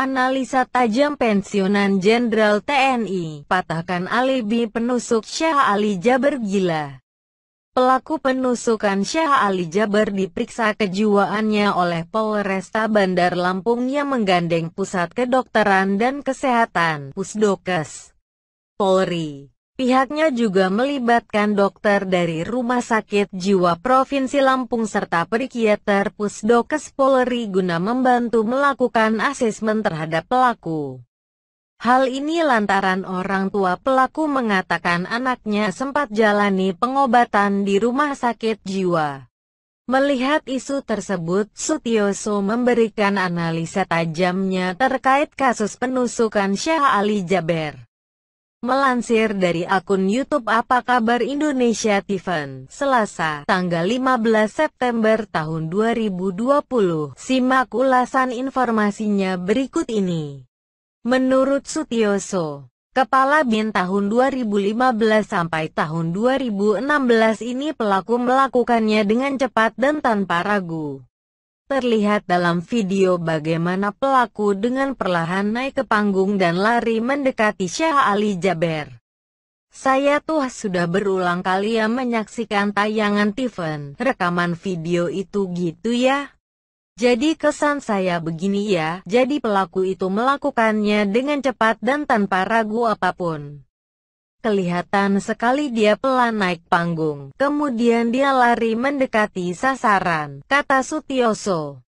Analisa tajam pensiunan Jenderal TNI, patahkan alibi penusuk Syekh Ali Jaber gila. Pelaku penusukan Syekh Ali Jaber diperiksa kejiwaannya oleh Polresta Bandar Lampung yang menggandeng Pusat Kedokteran dan Kesehatan (Pusdokes) Polri. Pihaknya juga melibatkan dokter dari Rumah Sakit Jiwa Provinsi Lampung serta psikiater Pusdokes Polri guna membantu melakukan asesmen terhadap pelaku. Hal ini lantaran orang tua pelaku mengatakan anaknya sempat jalani pengobatan di rumah sakit jiwa. Melihat isu tersebut, Sutioso memberikan analisa tajamnya terkait kasus penusukan Syekh Ali Jaber. Melansir dari akun YouTube Apa Kabar Indonesia TV, Selasa, tanggal 15 September tahun 2020, simak ulasan informasinya berikut ini. Menurut Sutioso, Kepala BIN tahun 2015 sampai tahun 2016 ini pelaku melakukannya dengan cepat dan tanpa ragu. Terlihat dalam video bagaimana pelaku dengan perlahan naik ke panggung dan lari mendekati Syekh Ali Jaber. Saya tuh sudah berulang kali ya menyaksikan tayangan TV, rekaman video itu gitu ya. Jadi kesan saya begini ya, jadi pelaku itu melakukannya dengan cepat dan tanpa ragu apapun. Kelihatan sekali dia pelan naik panggung, kemudian dia lari mendekati sasaran, kata Sutioso.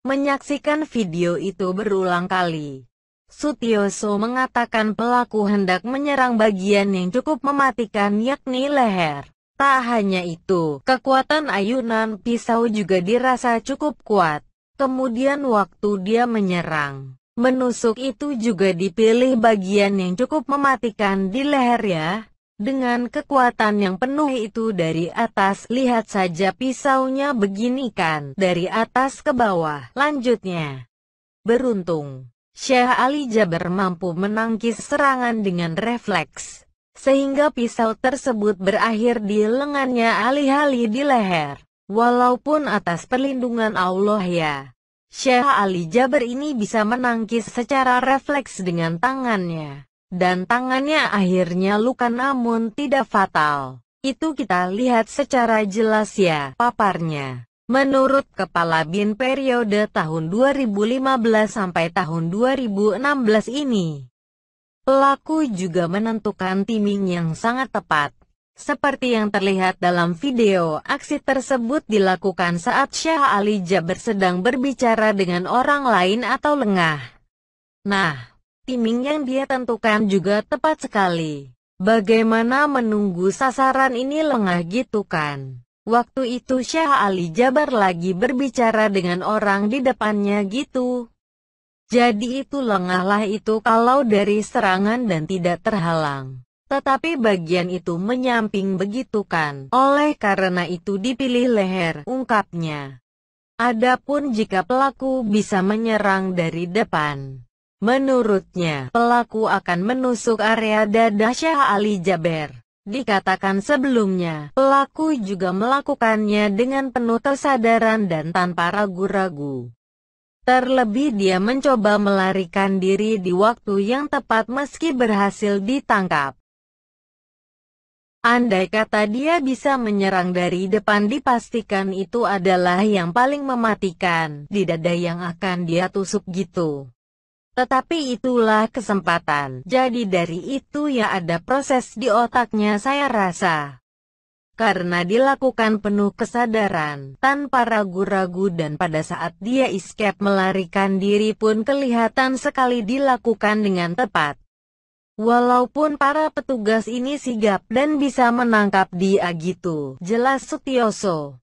Menyaksikan video itu berulang kali, Sutioso mengatakan pelaku hendak menyerang bagian yang cukup mematikan yakni leher. Tak hanya itu, kekuatan ayunan pisau juga dirasa cukup kuat. Kemudian waktu dia menyerang, menusuk itu juga dipilih bagian yang cukup mematikan di leher ya. Dengan kekuatan yang penuh itu dari atas, lihat saja pisaunya begini kan, dari atas ke bawah. Lanjutnya, beruntung, Syekh Ali Jaber mampu menangkis serangan dengan refleks, sehingga pisau tersebut berakhir di lengannya alih-alih di leher. Walaupun atas perlindungan Allah ya, Syekh Ali Jaber ini bisa menangkis secara refleks dengan tangannya. Dan tangannya akhirnya luka namun tidak fatal. Itu kita lihat secara jelas ya, paparnya. Menurut Kepala BIN periode tahun 2015 sampai tahun 2016 ini, pelaku juga menentukan timing yang sangat tepat. Seperti yang terlihat dalam video, aksi tersebut dilakukan saat Syekh Ali Jaber sedang berbicara dengan orang lain atau lengah. Nah, timing yang dia tentukan juga tepat sekali. Bagaimana menunggu sasaran ini lengah gitu kan? Waktu itu Syekh Ali Jaber lagi berbicara dengan orang di depannya gitu. Jadi itu lengahlah itu kalau dari serangan dan tidak terhalang. Tetapi bagian itu menyamping begitu kan, oleh karena itu dipilih leher, ungkapnya. Adapun jika pelaku bisa menyerang dari depan, menurutnya, pelaku akan menusuk area dada Syekh Ali Jaber. Dikatakan sebelumnya, pelaku juga melakukannya dengan penuh kesadaran dan tanpa ragu-ragu. Terlebih dia mencoba melarikan diri di waktu yang tepat meski berhasil ditangkap. Andai kata dia bisa menyerang dari depan dipastikan itu adalah yang paling mematikan, di dada yang akan dia tusuk gitu. Tetapi itulah kesempatan, jadi dari itu ya ada proses di otaknya saya rasa. Karena dilakukan penuh kesadaran, tanpa ragu-ragu dan pada saat dia escape melarikan diri pun kelihatan sekali dilakukan dengan tepat. Walaupun para petugas ini sigap dan bisa menangkap dia gitu, jelas Sutioso.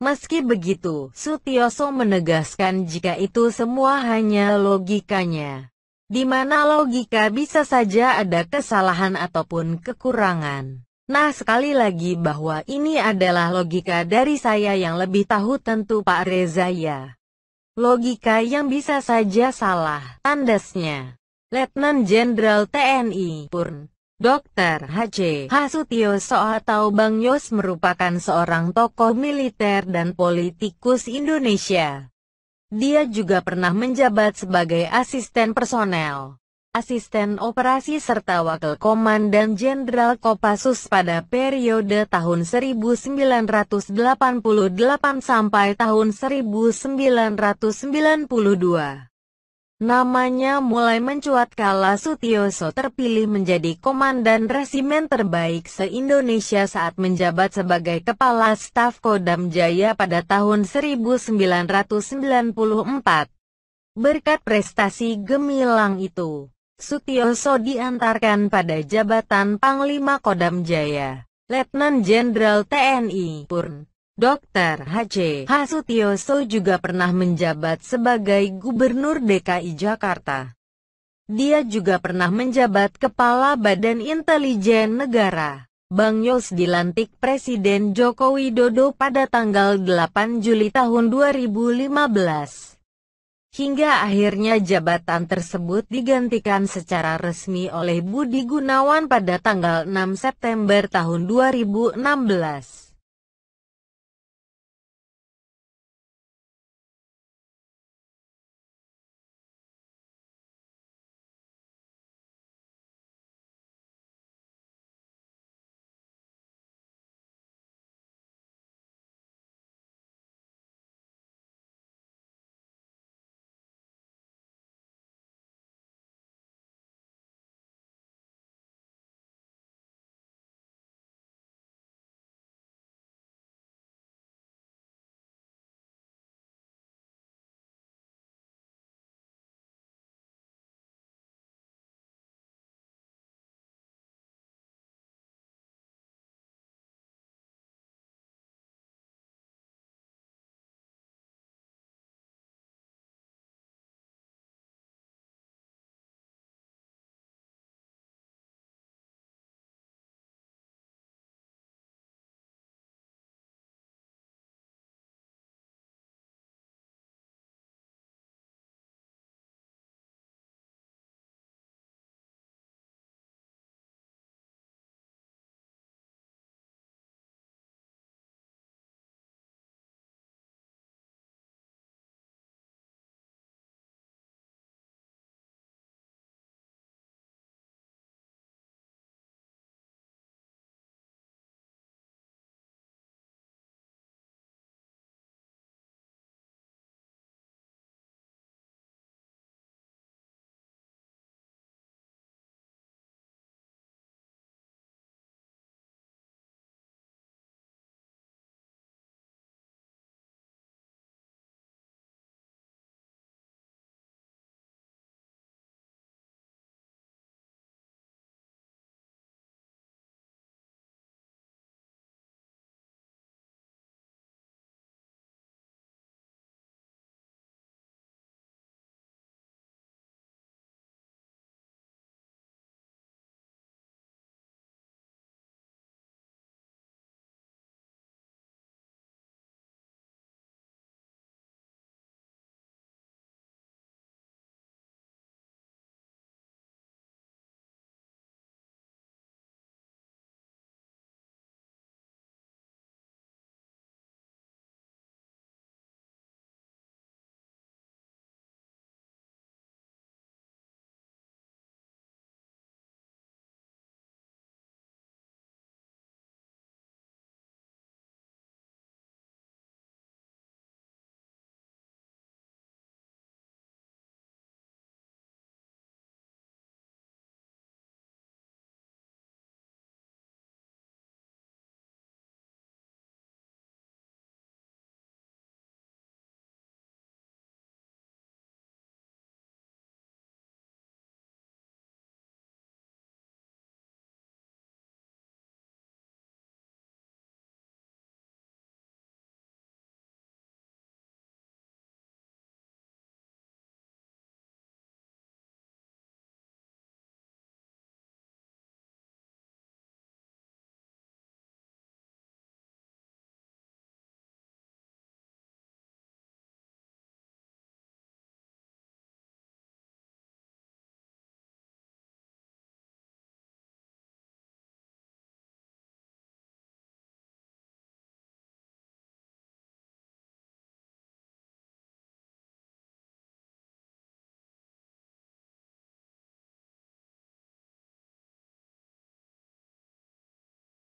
Meski begitu, Sutioso menegaskan jika itu semua hanya logikanya. Di mana logika bisa saja ada kesalahan ataupun kekurangan. Nah sekali lagi bahwa ini adalah logika dari saya yang lebih tahu tentu Pak Reza ya. Logika yang bisa saja salah, tandasnya. Letnan Jenderal TNI Purn. Dr. H.C. Sutioso atau Bang Yos merupakan seorang tokoh militer dan politikus Indonesia. Dia juga pernah menjabat sebagai asisten personel, asisten operasi serta wakil komandan Jenderal Kopassus pada periode tahun 1988 sampai tahun 1992. Namanya mulai mencuat kala Sutioso terpilih menjadi komandan resimen terbaik se-Indonesia saat menjabat sebagai Kepala Staf Kodam Jaya pada tahun 1994. Berkat prestasi gemilang itu, Sutioso diantarkan pada jabatan Panglima Kodam Jaya, Letnan Jenderal TNI Purn. Dr. H.C. Sutioso juga pernah menjabat sebagai Gubernur DKI Jakarta. Dia juga pernah menjabat Kepala Badan Intelijen Negara. Bang Yos dilantik Presiden Joko Widodo pada tanggal 8 Juli tahun 2015. Hingga akhirnya jabatan tersebut digantikan secara resmi oleh Budi Gunawan pada tanggal 6 September tahun 2016.